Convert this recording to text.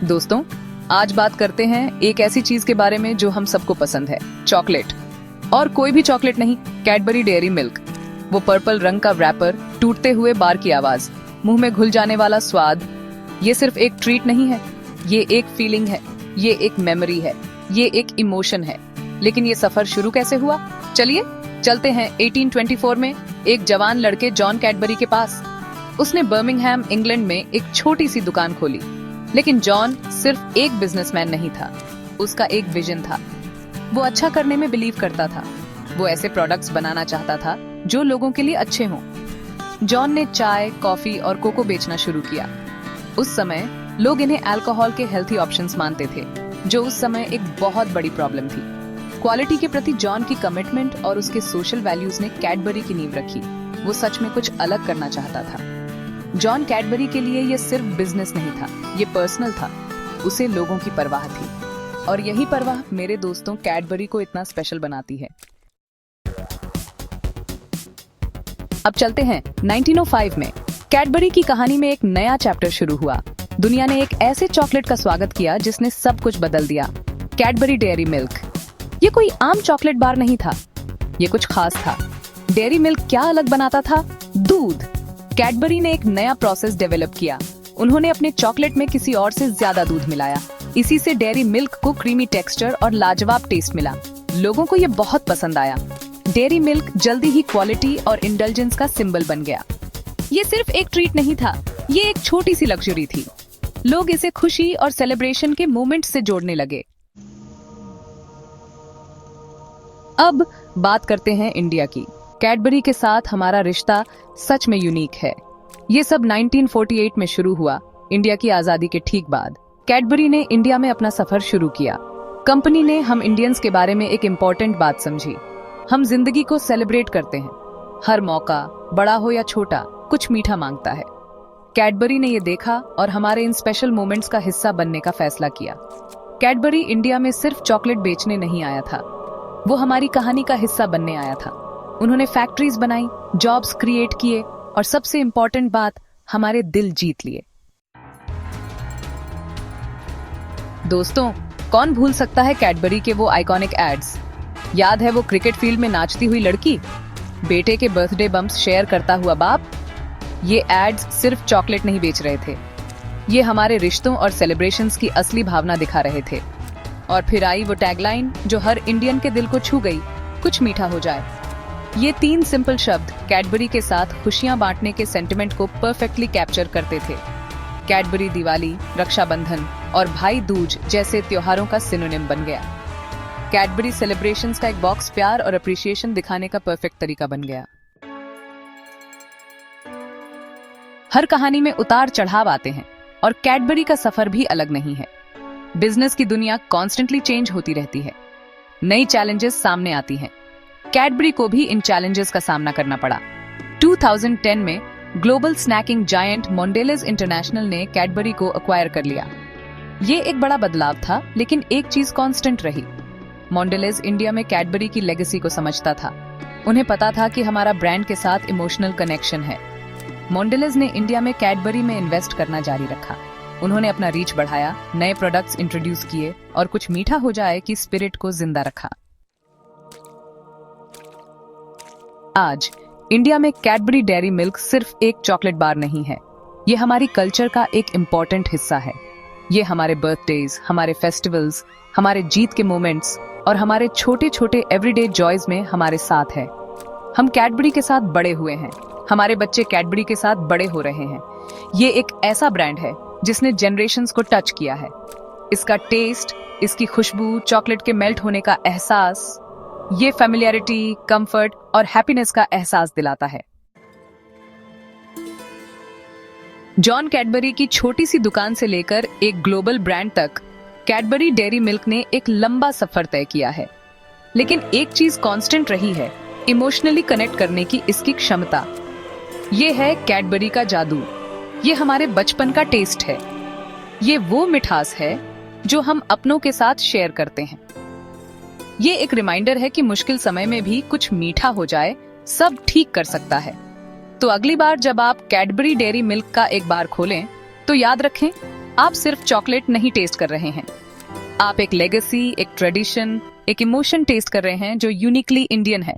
दोस्तों, आज बात करते हैं एक ऐसी चीज के बारे में जो हम सबको पसंद है, चॉकलेट। और कोई भी चॉकलेट नहीं, कैडबरी डेयरी मिल्क। वो पर्पल रंग का रैपर, टूटते हुए बार की आवाज, मुंह में घुल जाने वाला स्वाद। ये सिर्फ एक ट्रीट नहीं है, ये एक फीलिंग है, ये एक मेमोरी है, ये एक इमोशन है। लेकिन ये सफर शुरू कैसे हुआ? चलिए चलते हैं 1824 में एक जवान लड़के जॉन कैडबरी के पास। उसने बर्मिंघम इंग्लैंड में एक छोटी सी दुकान खोली। लेकिन जॉन सिर्फ एक बिजनेसमैन नहीं था, उसका एक विजन था। वो अच्छा करने में बिलीव करता था। वो ऐसे प्रोडक्ट्स बनाना चाहता था जो लोगों के लिए अच्छे हों। जॉन ने चाय, कॉफी और कोको बेचना शुरू किया। उस समय लोग इन्हें अल्कोहल के हेल्थी ऑप्शंस मानते थे, जो उस समय एक बहुत बड़ी प्रॉब्लम थी। क्वालिटी के प्रति जॉन की कमिटमेंट और उसके सोशल वैल्यूज ने कैडबरी की नींव रखी। वो सच में कुछ अलग करना चाहता था। जॉन कैडबरी के लिए ये सिर्फ बिजनेस नहीं था, ये पर्सनल था। उसे लोगों की परवाह थी, और यही परवाह मेरे दोस्तों कैडबरी को इतना स्पेशल बनाती है। अब चलते हैं 1905 में। कैडबरी की कहानी में एक नया चैप्टर शुरू हुआ। दुनिया ने एक ऐसे चॉकलेट का स्वागत किया जिसने सब कुछ बदल दिया, कैडबरी डेयरी मिल्क। ये कोई आम चॉकलेट बार नहीं था, ये कुछ खास था। डेयरी मिल्क क्या अलग बनाता था? दूध। कैडबरी ने एक नया प्रोसेस डेवलप किया। उन्होंने अपने चॉकलेट में किसी और से ज्यादा दूध मिलाया। इसी से डेयरी मिल्क को क्रीमी टेक्सचर और लाजवाब टेस्ट मिला। लोगों को ये बहुत पसंद आया। डेयरी मिल्क जल्दी ही क्वालिटी और इंडल्जेंस का सिंबल बन गया। ये सिर्फ एक ट्रीट नहीं था, ये एक छोटी सी लग्जरी थी। लोग इसे खुशी और सेलिब्रेशन के मोमेंट से जोड़ने लगे। अब बात करते हैं इंडिया की। कैडबरी के साथ हमारा रिश्ता सच में यूनिक है। ये सब 1948 में शुरू हुआ, इंडिया की आजादी के ठीक बाद। कैडबरी ने इंडिया में अपना सफर शुरू किया। कंपनी ने हम इंडियंस के बारे में एक इम्पोर्टेंट बात समझी। हम जिंदगी को सेलिब्रेट करते हैं। हर मौका, बड़ा हो या छोटा, कुछ मीठा मांगता है। कैडबरी ने ये देखा और हमारे इन स्पेशल मोमेंट्स का हिस्सा बनने का फैसला किया। कैडबरी इंडिया में सिर्फ चॉकलेट बेचने नहीं आया था, वो हमारी कहानी का हिस्सा बनने आया था। उन्होंने फैक्ट्रीज बनाई, जॉब्स क्रिएट किए और सबसे इम्पोर्टेंट बात, हमारे दिल जीत लिए। दोस्तों, कौन भूल सकता है कैडबरी के वो आइकॉनिक एड्स? याद है वो क्रिकेट फील्ड में नाचती हुई लड़की, बेटे के बर्थडे बम्प्स शेयर करता हुआ बाप? ये एड्स सिर्फ चॉकलेट नहीं बेच रहे थे, ये हमारे रिश्तों और सेलिब्रेशंस की असली भावना दिखा रहे थे। और फिर आई वो टैगलाइन जो हर इंडियन के दिल को छू गई, कुछ मीठा हो जाए। ये 3 सिंपल शब्द कैडबरी के साथ खुशियां बांटने के सेंटिमेंट को परफेक्टली कैप्चर करते थे। कैडबरी दिवाली, रक्षाबंधन और भाई दूज जैसे त्योहारों का सिनोनिम बन गया। कैडबरी सेलिब्रेशंस का एक बॉक्स प्यार और अप्रिसिएशन दिखाने का परफेक्ट तरीका बन गया। हर कहानी में उतार चढ़ाव आते हैं और कैडबरी का सफर भी अलग नहीं है। बिजनेस की दुनिया कॉन्स्टेंटली चेंज होती रहती है, नई चैलेंजेस सामने आती हैं। कैडबरी को भी इन चैलेंजेस का सामना करना पड़ा। 2010 में global snacking giant Mondelez International ने कैडबरी को एक्वायर कर लिया। ये एक बड़ा बदलाव था, लेकिन एक चीज कांस्टेंट रही। मोंडेलेज इंडिया में कैडबरी की लेगेसी को समझता था। उन्हें पता था कि हमारा ब्रांड के साथ इमोशनल कनेक्शन है। मोंडेलेज ने इंडिया में कैडबरी में इन्वेस्ट करना जारी रखा। उन्होंने अपना रीच बढ़ाया, नए प्रोडक्ट्स इंट्रोड्यूस किए और कुछ मीठा हो जाए की स्पिरिट को जिंदा रखा। आज इंडिया में कैडबरी डेयरी मिल्क सिर्फ एक चॉकलेट बार नहीं है, ये हमारी कल्चर का एक इम्पोर्टेंट हिस्सा है। ये हमारे बर्थडेज, हमारे फेस्टिवल्स, हमारे जीत के मोमेंट्स और हमारे छोटे छोटे एवरीडे जॉयज में हमारे साथ है। हम कैडबरी के साथ बड़े हुए हैं, हमारे बच्चे कैडबरी के साथ बड़े हो रहे हैं। ये एक ऐसा ब्रांड है जिसने जनरेशंस को टच किया है। इसका टेस्ट, इसकी खुशबू, चॉकलेट के मेल्ट होने का एहसास, ये फैमिलियरिटी, कंफर्ट और हैप्पीनेस का एहसास दिलाता है। जॉन कैडबरी की छोटी सी दुकान से लेकर एक ग्लोबल ब्रांड तक कैडबरी डेयरी मिल्क ने एक लंबा सफर तय किया है। लेकिन एक चीज कांस्टेंट रही है, इमोशनली कनेक्ट करने की इसकी क्षमता। ये है कैडबरी का जादू, ये हमारे बचपन का टेस्ट है, ये वो मिठास है जो हम अपनों के साथ शेयर करते हैं। ये एक रिमाइंडर है कि मुश्किल समय में भी कुछ मीठा हो जाए, सब ठीक कर सकता है। तो अगली बार जब आप कैडबरी डेयरी मिल्क का एक बार खोलें, तो याद रखें, आप सिर्फ चॉकलेट नहीं टेस्ट कर रहे हैं, आप एक लेगेसी, एक ट्रेडिशन, एक इमोशन टेस्ट कर रहे हैं जो यूनिकली इंडियन है।